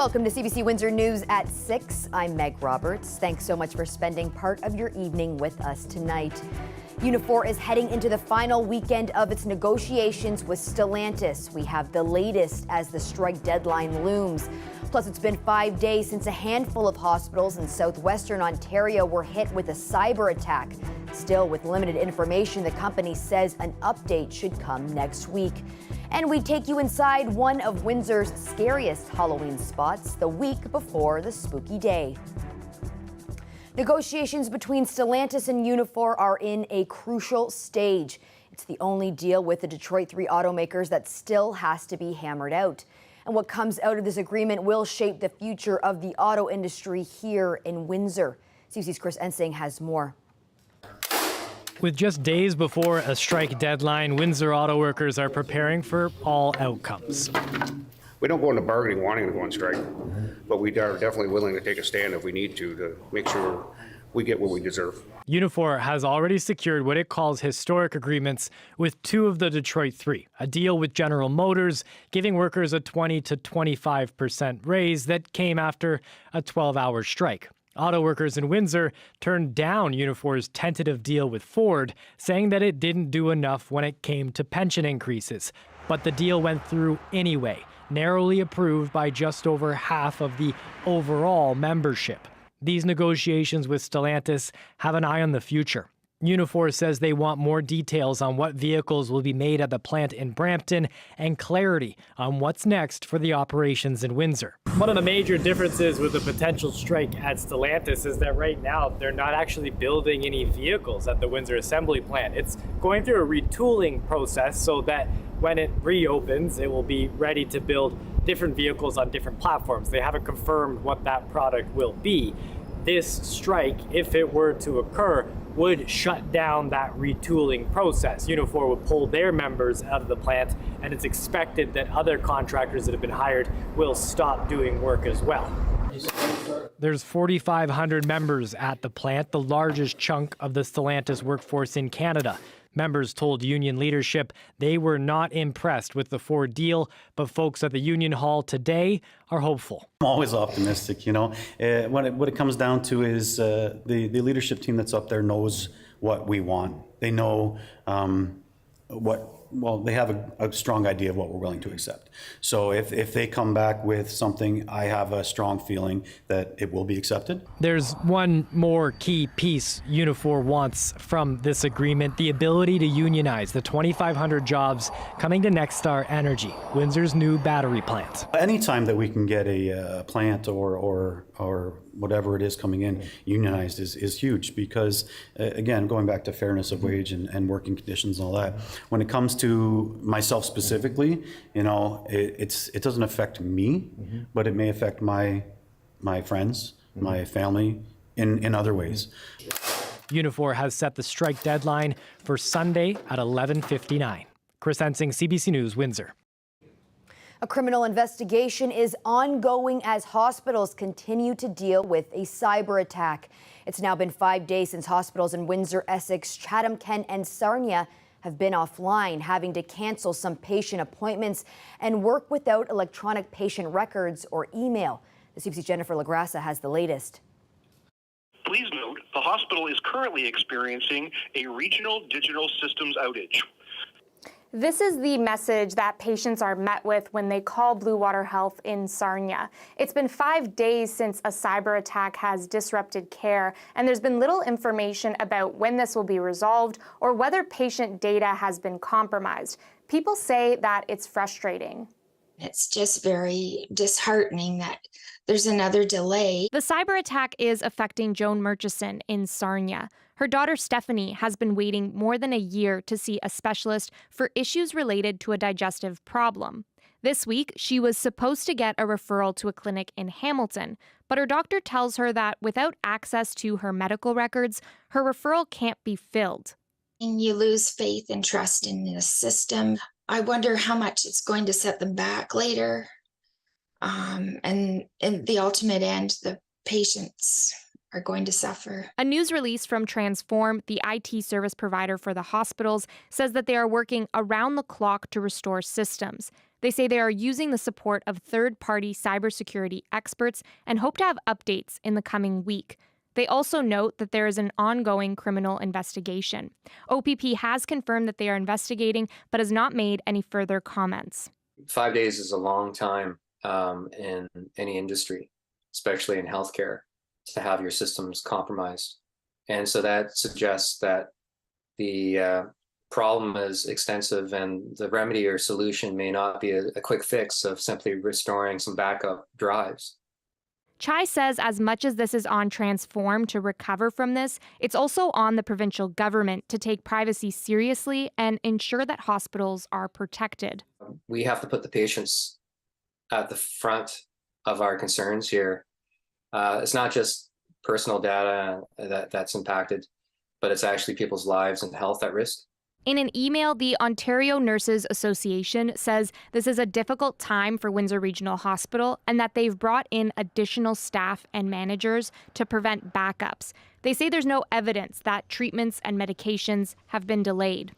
Welcome to CBC Windsor News at 6. I'm Meg Roberts. Thanks so much for spending part of your evening with us tonight. Unifor is heading into the final weekend of its negotiations with Stellantis. We have the latest as the strike deadline looms. Plus, it's been 5 days since a handful of hospitals in southwestern Ontario were hit with a cyber attack. Still, with limited information, the company says an update should come next week. And we take you inside one of Windsor's scariest Halloween spots the week before the spooky day. Negotiations between Stellantis and Unifor are in a crucial stage. It's the only deal with the Detroit 3 automakers that still has to be hammered out. And what comes out of this agreement will shape the future of the auto industry here in Windsor. CBC's Chris Ensing has more. With just days before a strike deadline, Windsor auto workers are preparing for all outcomes. We don't go into bargaining wanting to go on strike, but we are definitely willing to take a stand if we need to make sure we get what we deserve. Unifor has already secured what it calls historic agreements with two of the Detroit 3, a deal with General Motors giving workers a 20 to 25% raise that came after a 12-hour strike. Auto workers in Windsor turned down Unifor's tentative deal with Ford, saying that it didn't do enough when it came to pension increases. But the deal went through anyway, narrowly approved by just over half of the overall membership. These negotiations with Stellantis have an eye on the future. Unifor says they want more details on what vehicles will be made at the plant in Brampton and clarity on what's next for the operations in Windsor. One of the major differences with the potential strike at Stellantis is that right now they're not actually building any vehicles at the Windsor assembly plant. It's going through a retooling process so that when it reopens, it will be ready to build different vehicles on different platforms. They haven't confirmed what that product will be. This strike, if it were to occur, would shut down that retooling process. Unifor would pull their members out of the plant, and it's expected that other contractors that have been hired will stop doing work as well. There's 4,500 members at the plant, the largest chunk of the Stellantis workforce in Canada. Members told union leadership they were not impressed with the Ford deal, but folks at the union hall today are hopeful. I'm always optimistic, you know. What it comes down to is the leadership team that's up there knows what we want. They know they have a strong idea of what we're willing to accept. So if they come back with something, I have a strong feeling that it will be accepted. There's one more key piece Unifor wants from this agreement, the ability to unionize the 2,500 jobs coming to Nexstar Energy, Windsor's new battery plant. Anytime that we can get a plant or whatever it is coming in unionized is huge because, again, going back to fairness of wage and working conditions and all that, when it comes to myself specifically, you know, it doesn't affect me, but it may affect my friends, my family in other ways. Unifor has set the strike deadline for Sunday at 11:59. Chris Ensing, CBC News, Windsor. A criminal investigation is ongoing as hospitals continue to deal with a cyber attack. It's now been 5 days since hospitals in Windsor, Essex, Chatham, Kent, and Sarnia have been offline, having to cancel some patient appointments and work without electronic patient records or email. The CBC's Jennifer LaGrassa has the latest. Please note, the hospital is currently experiencing a regional digital systems outage. This is the message that patients are met with when they call Blue Water Health in Sarnia. It's been 5 days since a cyber attack has disrupted care, and there's been little information about when this will be resolved or whether patient data has been compromised. People say that it's frustrating. It's just very disheartening that there's another delay. The cyber attack is affecting Joan Murchison in Sarnia. Her daughter Stephanie has been waiting more than a year to see a specialist for issues related to a digestive problem. This week, she was supposed to get a referral to a clinic in Hamilton, but her doctor tells her that without access to her medical records, her referral can't be filled. And you lose faith and trust in the system. I wonder how much it's going to set them back later. And in the ultimate end, the patients are going to suffer. A news release from Transform, the IT service provider for the hospitals, says that they are working around the clock to restore systems. They say they are using the support of third-party cybersecurity experts and hope to have updates in the coming week. They also note that there is an ongoing criminal investigation. OPP has confirmed that they are investigating, but has not made any further comments. 5 days is a long time in any industry, especially in healthcare, to have your systems compromised. And so that suggests that the problem is extensive, and the remedy or solution may not be a quick fix of simply restoring some backup drives. Chai says as much as this is on Transform to recover from this, it's also on the provincial government to take privacy seriously and ensure that hospitals are protected. We have to put the patients at the front of our concerns here. It's not just personal data that's impacted, but it's actually people's lives and health at risk. In an email, the Ontario Nurses Association says this is a difficult time for Windsor Regional Hospital and that they've brought in additional staff and managers to prevent backups. They say there's no evidence that treatments and medications have been delayed.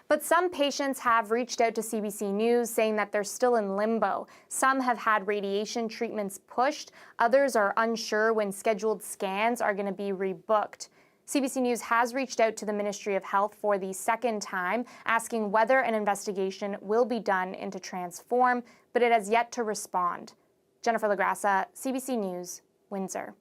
But some patients have reached out to CBC News saying that they're still in limbo. Some have had radiation treatments pushed. Others are unsure when scheduled scans are going to be rebooked. CBC News has reached out to the Ministry of Health for the second time, asking whether an investigation will be done into Transform, but it has yet to respond. Jennifer Lagrassa, CBC News, Windsor.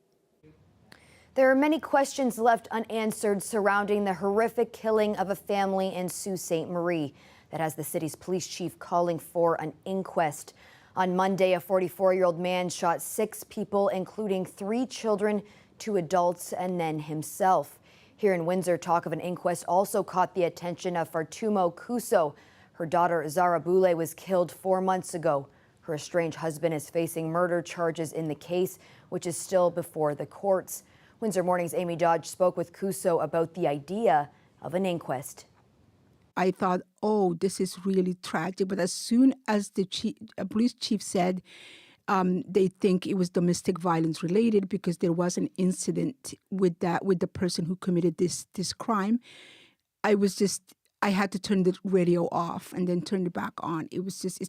There are many questions left unanswered surrounding the horrific killing of a family in Sault Ste. Marie that has the city's police chief calling for an inquest. On Monday, a 44-year-old man shot 6 people, including 3 children, 2 adults, and then himself. Here in Windsor, talk of an inquest also caught the attention of Fartumo Kuso. Her daughter, Zara Boulay, was killed 4 months ago. Her estranged husband is facing murder charges in the case, which is still before the courts. Windsor Morning's Amy Dodge spoke with Kuso about the idea of an inquest. I thought, oh, this is really tragic. But as soon as the police chief said they think it was domestic violence related because there was an incident with the person who committed this crime, I had to turn the radio off and then turn it back on. It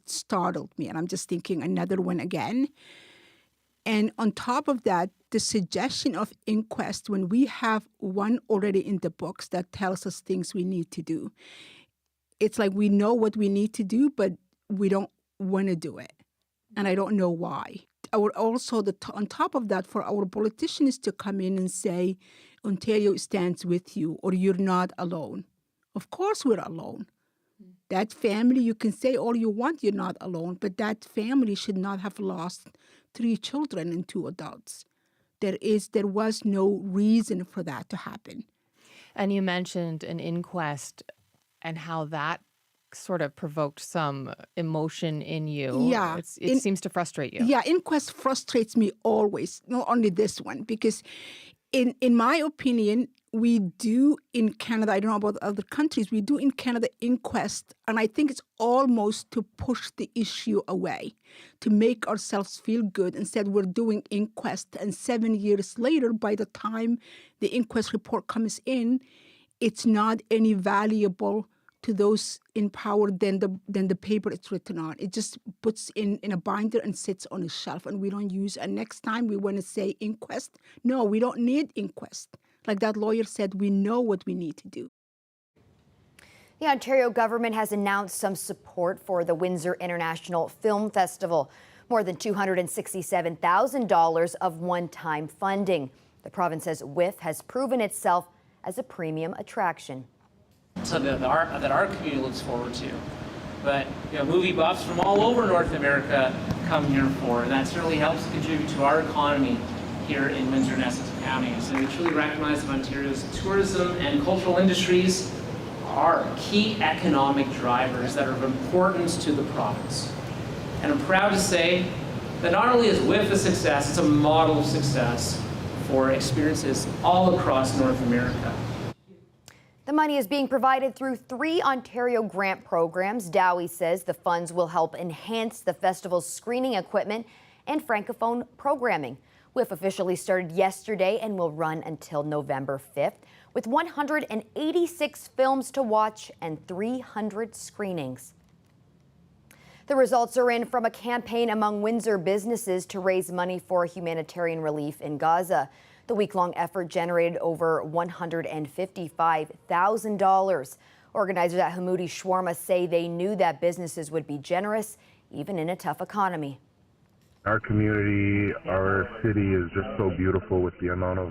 startled me, and I'm just thinking another one again. And on top of that, the suggestion of inquest, when we have one already in the books that tells us things we need to do, it's like we know what we need to do, but we don't want to do it. And I don't know why. I would also, on top of that, for our politicians to come in and say, Ontario stands with you, or you're not alone. Of course we're alone. That family, you can say all you want, you're not alone, but that family should not have lost 3 children and 2 adults. There was no reason for that to happen. And you mentioned an inquest and how that sort of provoked some emotion in you. Yeah. It seems to frustrate you. Yeah, inquest frustrates me always, not only this one, because in my opinion, we do in Canada, I don't know about other countries, we do in Canada inquest, and I think it's almost to push the issue away, to make ourselves feel good. Instead, we're doing inquest, and 7 years later, by the time the inquest report comes in, it's not any valuable to those in power than the paper it's written on. It just puts in a binder and sits on a shelf, and we don't use. And next time we want to say inquest, no, we don't need inquest. Like that lawyer said, we know what we need to do. The Ontario government has announced some support for the Windsor International Film Festival. More than $267,000 of one-time funding. The province says WIF has proven itself as a premium attraction. So that our community looks forward to. But movie buffs from all over North America come here for, and that certainly helps contribute to our economy here in Windsor and Essex counties. And we truly recognize that Ontario's tourism and cultural industries are key economic drivers that are of importance to the province. And I'm proud to say that not only is WIF a success, it's a model of success for experiences all across North America. The money is being provided through 3 Ontario grant programs. Dowie says the funds will help enhance the festival's screening equipment and francophone programming. WIF officially started yesterday and will run until November 5th, with 186 films to watch and 300 screenings. The results are in from a campaign among Windsor businesses to raise money for humanitarian relief in Gaza. The week-long effort generated over $155,000. Organizers at Hamoudi Shawarma say they knew that businesses would be generous, even in a tough economy. Our community, our city is just so beautiful with the amount of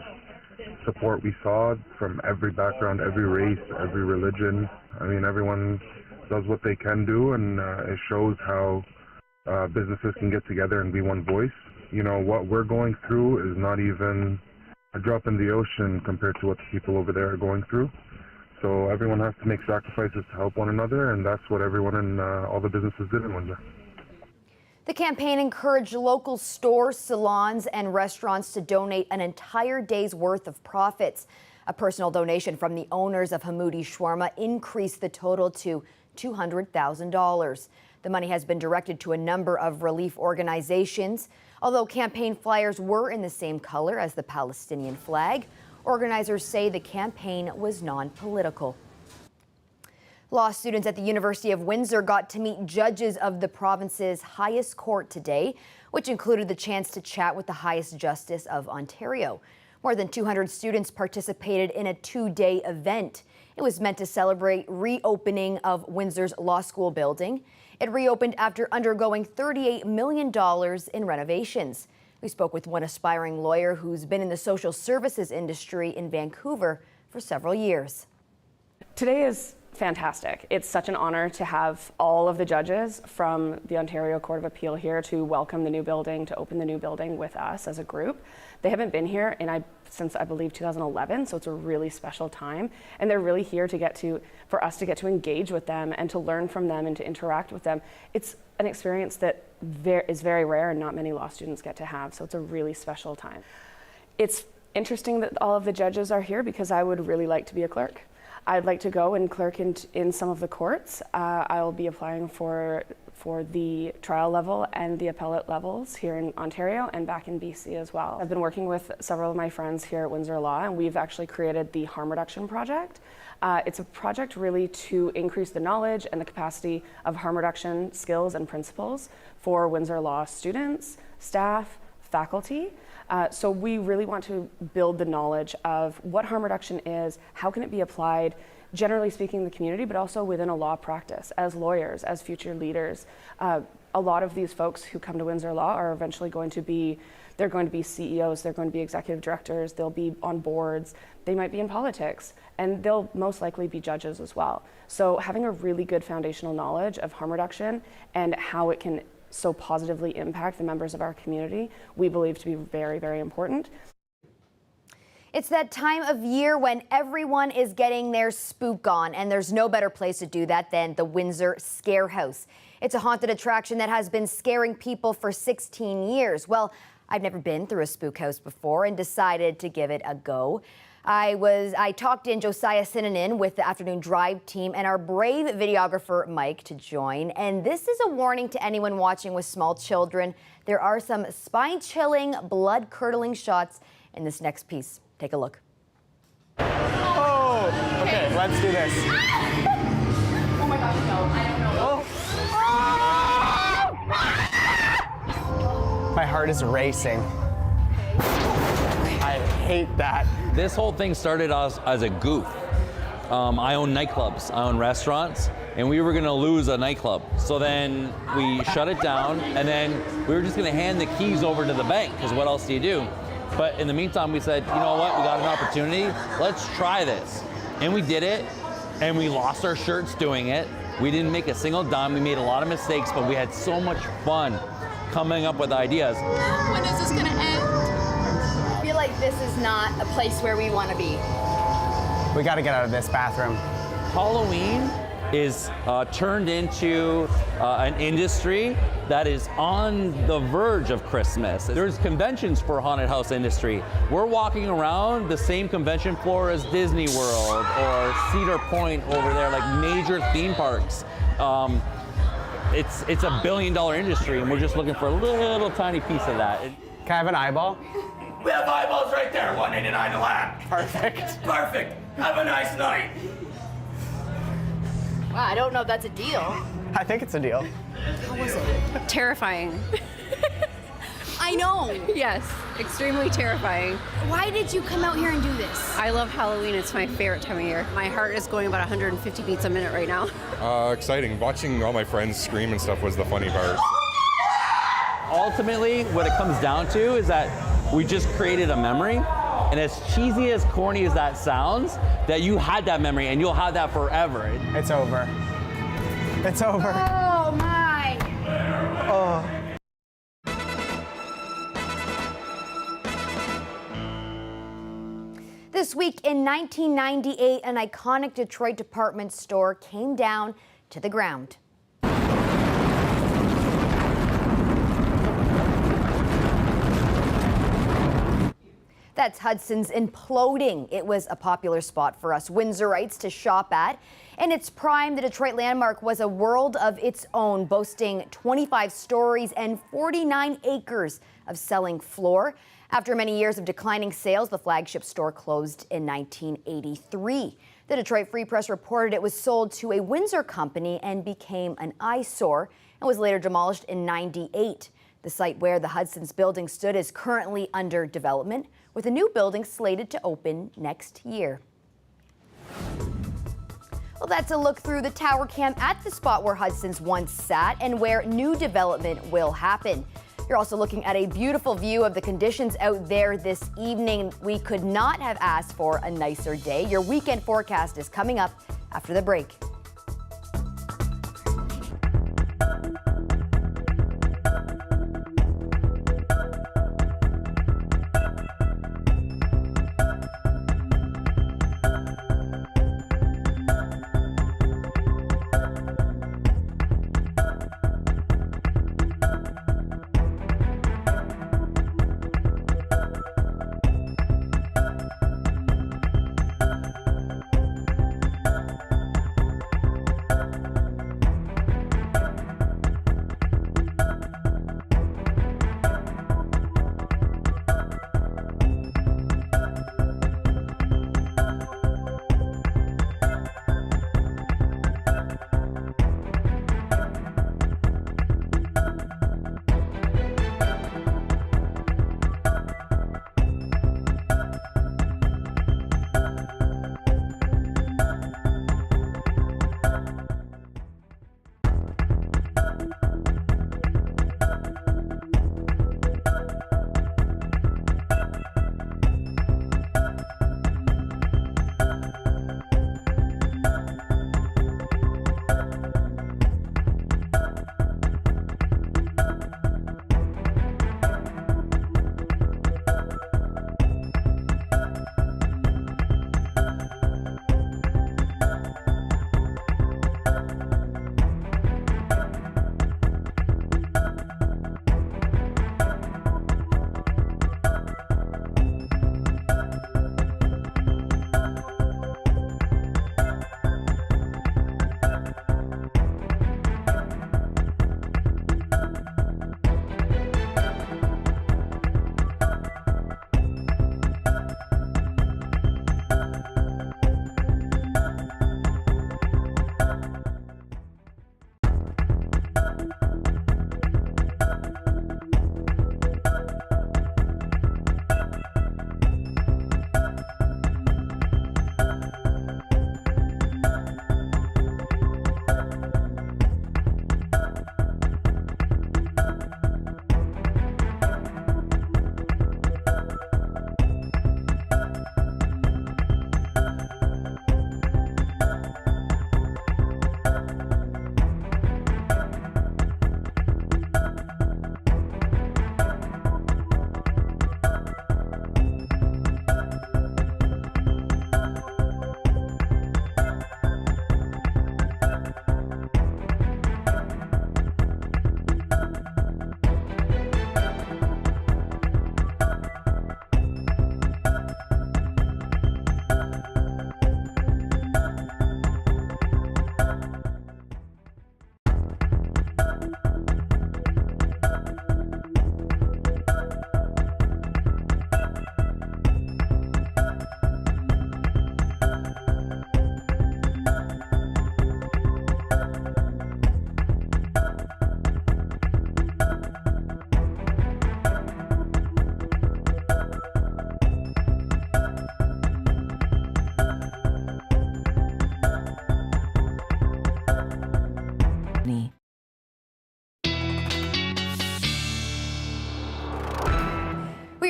support we saw from every background, every race, every religion. I mean, everyone does what they can do, and it shows how businesses can get together and be one voice. You know, what we're going through is not even a drop in the ocean compared to what the people over there are going through. So everyone has to make sacrifices to help one another, and that's what everyone in all the businesses did in Windsor. The campaign encouraged local stores, salons, and restaurants to donate an entire day's worth of profits. A personal donation from the owners of Hamoudi Shawarma increased the total to $200,000. The money has been directed to a number of relief organizations. Although campaign flyers were in the same color as the Palestinian flag, organizers say the campaign was non-political. Law students at the University of Windsor got to meet judges of the province's highest court today, which included the chance to chat with the highest justice of Ontario. More than 200 students participated in a two-day event. It was meant to celebrate reopening of Windsor's law school building. It reopened after undergoing $38 million in renovations. We spoke with one aspiring lawyer who's been in the social services industry in Vancouver for several years. Today is fantastic. It's such an honor to have all of the judges from the Ontario Court of Appeal here to welcome the new building, to open the new building with us as a group. They haven't been here since I believe 2011, so it's a really special time. And they're really here for us to get to engage with them and to learn from them and to interact with them. It's an experience that is very rare and not many law students get to have, so it's a really special time. It's interesting that all of the judges are here because I would really like to be a clerk. I'd like to go and clerk in some of the courts. I'll be applying for the trial level and the appellate levels here in Ontario and back in BC as well. I've been working with several of my friends here at Windsor Law, and we've actually created the Harm Reduction Project. It's a project really to increase the knowledge and the capacity of harm reduction skills and principles for Windsor Law students, staff, faculty. So we really want to build the knowledge of what harm reduction is, how can it be applied, generally speaking in the community, but also within a law practice, as lawyers, as future leaders. A lot of these folks who come to Windsor Law are eventually going to be CEOs, they're going to be executive directors, they'll be on boards, they might be in politics, and they'll most likely be judges as well. So having a really good foundational knowledge of harm reduction and how it can so positively impact the members of our community, we believe to be very, very important. It's that time of year when everyone is getting their spook on, and there's no better place to do that than the Windsor Scarehouse. It's a haunted attraction that has been scaring people for 16 years. Well, I've never been through a spook house before and decided to give it a go. I talked in Josiah Sinanen with the Afternoon Drive team and our brave videographer Mike to join. And this is a warning to anyone watching with small children. There are some spine-chilling, blood-curdling shots in this next piece. Take a look. Oh, okay, let's do this. Oh my gosh, no, I don't know. My heart is racing. I hate that. This whole thing started as a goof. I own nightclubs, I own restaurants, and we were gonna lose a nightclub. So then we shut it down, and then we were just gonna hand the keys over to the bank, because what else do you do? But in the meantime, we said, you know what, we got an opportunity, let's try this. And we did it, and we lost our shirts doing it. We didn't make a single dime, we made a lot of mistakes, but we had so much fun coming up with ideas. When is this gonna end? I feel like this is not a place where we want to be. We gotta get out of this bathroom. Halloween is turned into an industry that is on the verge of Christmas. There's conventions for haunted house industry. We're walking around the same convention floor as Disney World or Cedar Point over there, like major theme parks. It's a $1 billion industry, and we're just looking for a little tiny piece of that. Can I have an eyeball? We have eyeballs right there, $189 a lap. Perfect. Perfect. Have a nice night. Wow, I don't know if that's a deal. I think it's a deal. How was it? Terrifying. I know. Yes, extremely terrifying. Why did you come out here and do this? I love Halloween. It's my favorite time of year. My heart is going about 150 beats a minute right now. Exciting. Watching all my friends scream and stuff was the funny part. Ultimately, what it comes down to is that we just created a memory, and as cheesy, as corny as that sounds, that you had that memory and you'll have that forever. It's over. It's over. Oh my. Oh. This week in 1998, an iconic Detroit department store came down to the ground. That's Hudson's imploding. It was a popular spot for us Windsorites to shop at. In its prime, the Detroit landmark was a world of its own, boasting 25 stories and 49 acres of selling floor. After many years of declining sales, the flagship store closed in 1983. The Detroit Free Press reported it was sold to a Windsor company and became an eyesore and was later demolished in '98. The site where the Hudson's building stood is currently under development, with a new building slated to open next year. Well, that's a look through the tower cam at the spot where Hudson's once sat and where new development will happen. You're also looking at a beautiful view of the conditions out there this evening. We could not have asked for a nicer day. Your weekend forecast is coming up after the break.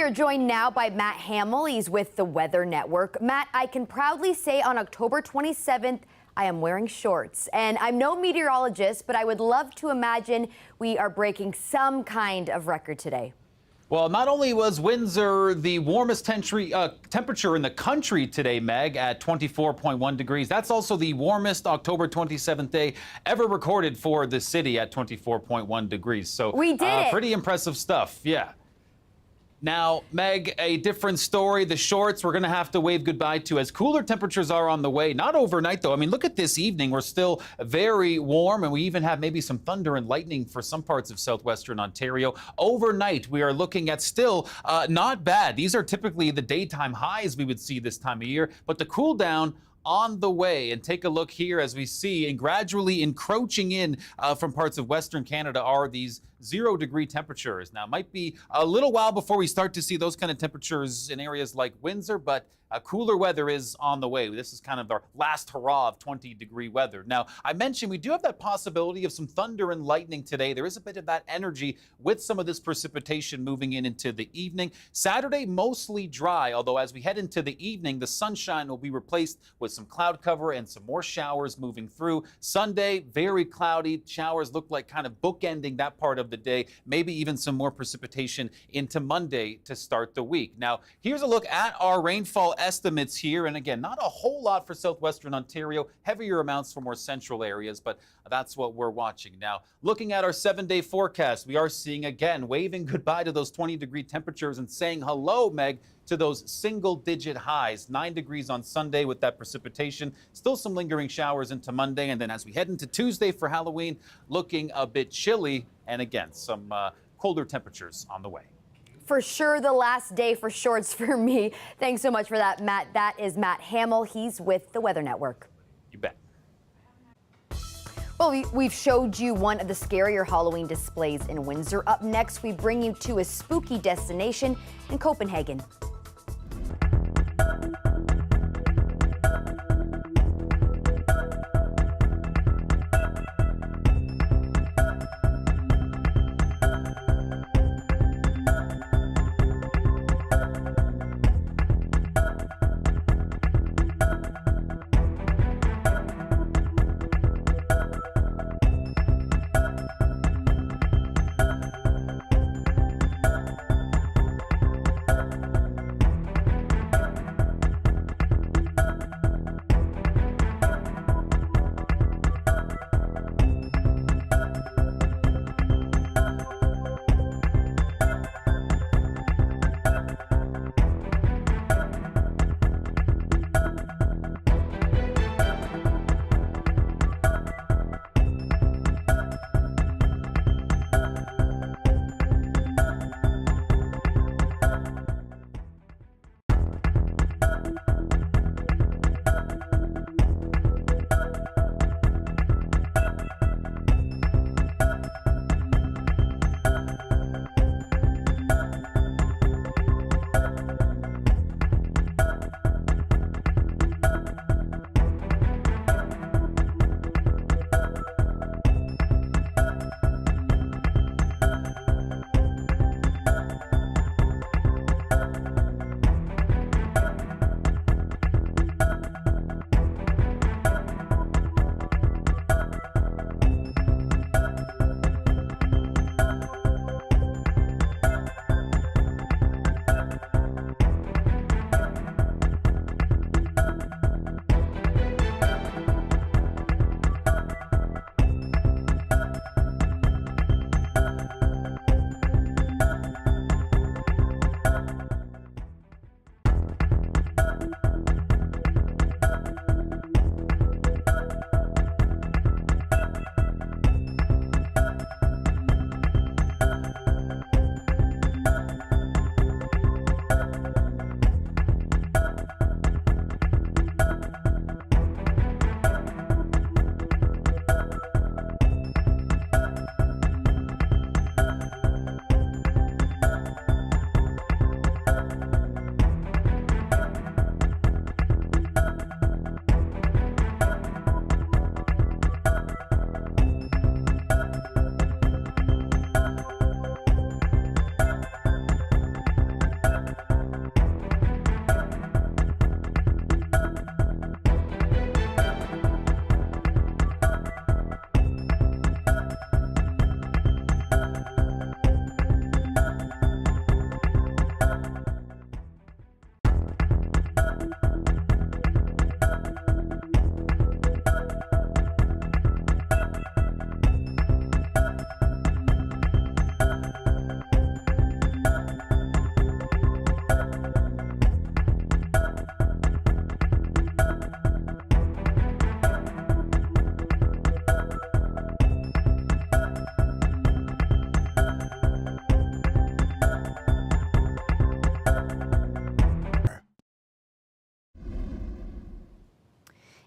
are joined now by Matt Hamill. He's with the Weather Network. Matt, I can proudly say on October 27th, I am wearing shorts. And I'm no meteorologist, but I would love to imagine we are breaking some kind of record today. Well, not only was Windsor the warmest temperature in the country today, Meg, at 24.1 degrees, that's also the warmest October 27th day ever recorded for the city at 24.1 degrees. So we did it. Pretty impressive stuff, yeah. Now, Meg, a different story. The shorts we're going to have to wave goodbye to as cooler temperatures are on the way. Not overnight, though. I mean, look at this evening. We're still very warm, and we even have maybe some thunder and lightning for some parts of southwestern Ontario. Overnight, we are looking at still not bad. These are typically the daytime highs we would see this time of year, but the cool down on the way. And take a look here as we see, and gradually encroaching in from parts of Western Canada are these 0-degree temperatures. Now, it might be a little while before we start to see those kind of temperatures in areas like Windsor, but cooler weather is on the way. This is kind of our last hurrah of 20-degree weather. Now, I mentioned we do have that possibility of some thunder and lightning today. There is a bit of that energy with some of this precipitation moving into the evening. Saturday, mostly dry, although as we head into the evening, the sunshine will be replaced with some cloud cover and some more showers moving through. Sunday, very cloudy. Showers look like kind of bookending that part of the day, maybe even some more precipitation into Monday to start the week. Now, here's a look at our rainfall estimates here. And again, not a whole lot for southwestern Ontario, heavier amounts for more central areas, but that's what we're watching. Now, looking at our 7-day forecast, we are seeing again, waving goodbye to those 20-degree temperatures and saying hello, Meg, to those single-digit highs. 9 degrees on Sunday with that precipitation. Still some lingering showers into Monday. And then as we head into Tuesday for Halloween, looking a bit chilly. And again, some colder temperatures on the way. For sure, the last day for shorts for me. Thanks so much for that, Matt. That is Matt Hamill. He's with the Weather Network. You bet. Well, we've showed you one of the scarier Halloween displays in Windsor. Up next, we bring you to a spooky destination in Copenhagen.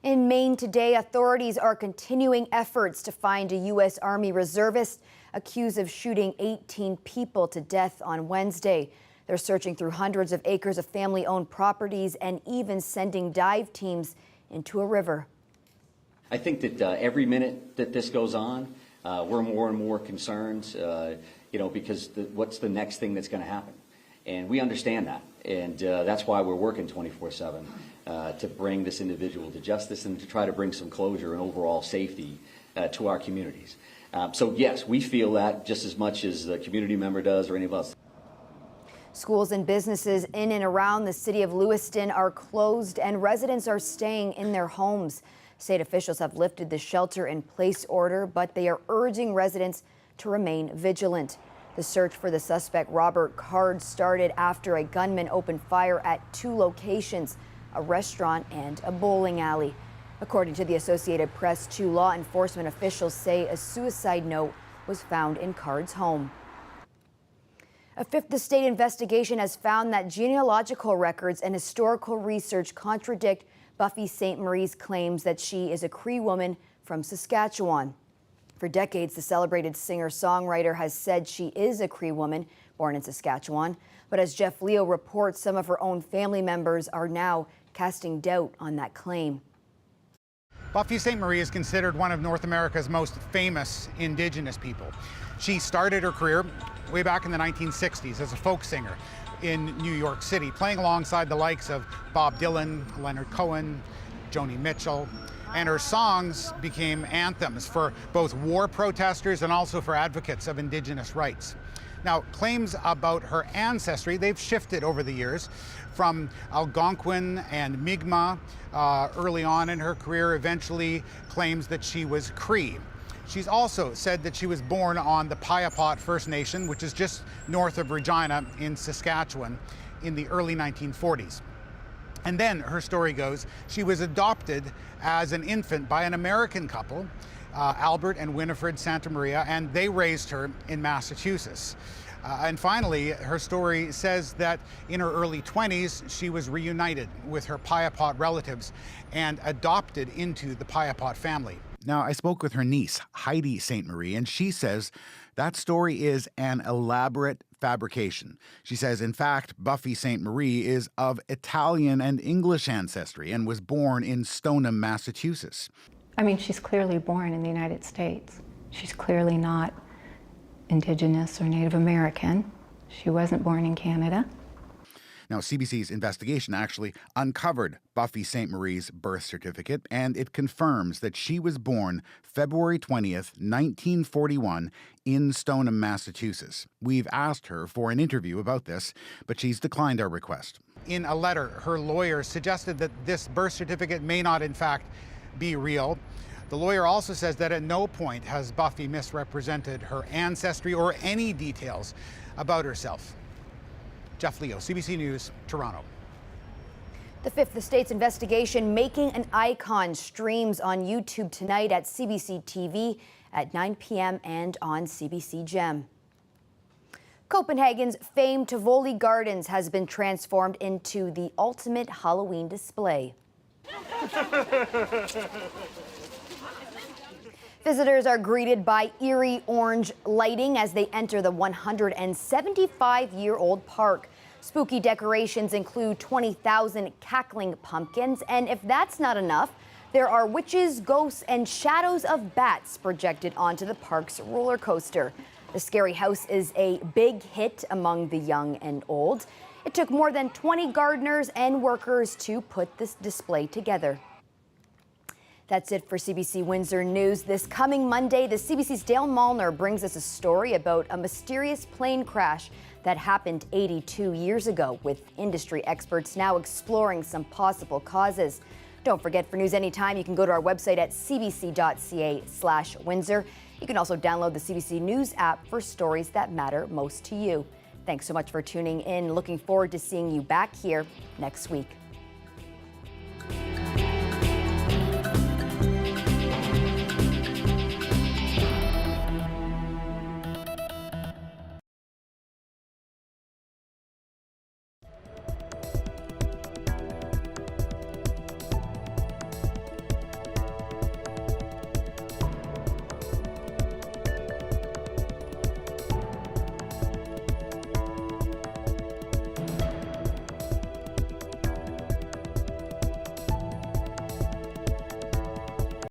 In Maine today, authorities are continuing efforts to find a U.S. Army reservist accused of shooting 18 people to death on Wednesday. They're searching through hundreds of acres of family-owned properties and even sending dive teams into a river. I think that every minute that this goes on, we're more and more concerned, because what's the next thing that's going to happen? And we understand that. And that's why we're working 24/7 to bring this individual to justice and to try to bring some closure and overall safety to our communities. So yes, we feel that just as much as the community member does or any of us. Schools and businesses in and around the city of Lewiston are closed and residents are staying in their homes. State officials have lifted the shelter-in-place order, but they are urging residents to remain vigilant. The search for the suspect, Robert Card, started after a gunman opened fire at 2 locations, a restaurant and a bowling alley. According to the Associated Press, 2 law enforcement officials say a suicide note was found in Card's home. A fifth estate investigation has found that genealogical records and historical research contradict Buffy St. Marie's claims that she is a Cree woman from Saskatchewan. For decades, the celebrated singer-songwriter has said she is a Cree woman born in Saskatchewan. But as Jeff Leo reports, some of her own family members are now casting doubt on that claim. Buffy St. Marie is considered one of North America's most famous Indigenous people. She started her career way back in the 1960s as a folk singer in New York City, playing alongside the likes of Bob Dylan, Leonard Cohen, Joni Mitchell. And her songs became anthems for both war protesters and also for advocates of Indigenous rights. Now, claims about her ancestry, they've shifted over the years from Algonquin and Mi'kmaq early on in her career, eventually claims that she was Cree. She's also said that she was born on the Piapot First Nation, which is just north of Regina in Saskatchewan, in the early 1940s. And then, her story goes, she was adopted as an infant by an American couple, Albert and Winifred Santa Maria, and they raised her in Massachusetts. And finally, her story says that in her early 20s, she was reunited with her Piapot relatives and adopted into the Piapot family. Now, I spoke with her niece, Heidi St. Marie, and she says that story is an elaborate fabrication. She says, in fact, Buffy St. Marie is of Italian and English ancestry and was born in Stoneham, Massachusetts. I mean, she's clearly born in the United States. She's clearly not Indigenous or Native American. She wasn't born in Canada. Now, CBC's investigation actually uncovered Buffy St. Marie's birth certificate, and it confirms that she was born February 20th, 1941, in Stoneham, Massachusetts. We've asked her for an interview about this, but she's declined our request. In a letter, her lawyer suggested that this birth certificate may not, in fact, be real. The lawyer also says that at no point has Buffy misrepresented her ancestry or any details about herself. Jeff Leo, CBC News, Toronto. The Fifth Estate's investigation, Making an Icon, streams on YouTube tonight at CBC TV at 9 p.m. and on CBC Gem. Copenhagen's famed Tivoli Gardens has been transformed into the ultimate Halloween display. Visitors are greeted by eerie orange lighting as they enter the 175-year-old park. Spooky decorations include 20,000 cackling pumpkins, and if that's not enough, there are witches, ghosts, and shadows of bats projected onto the park's roller coaster. The Scary House is a big hit among the young and old. It took more than 20 gardeners and workers to put this display together. That's it for CBC Windsor News. This coming Monday, the CBC's Dale Malner brings us a story about a mysterious plane crash that happened 82 years ago, with industry experts now exploring some possible causes. Don't forget, for news anytime, you can go to our website at cbc.ca/Windsor. You can also download the CBC News app for stories that matter most to you. Thanks so much for tuning in. Looking forward to seeing you back here next week.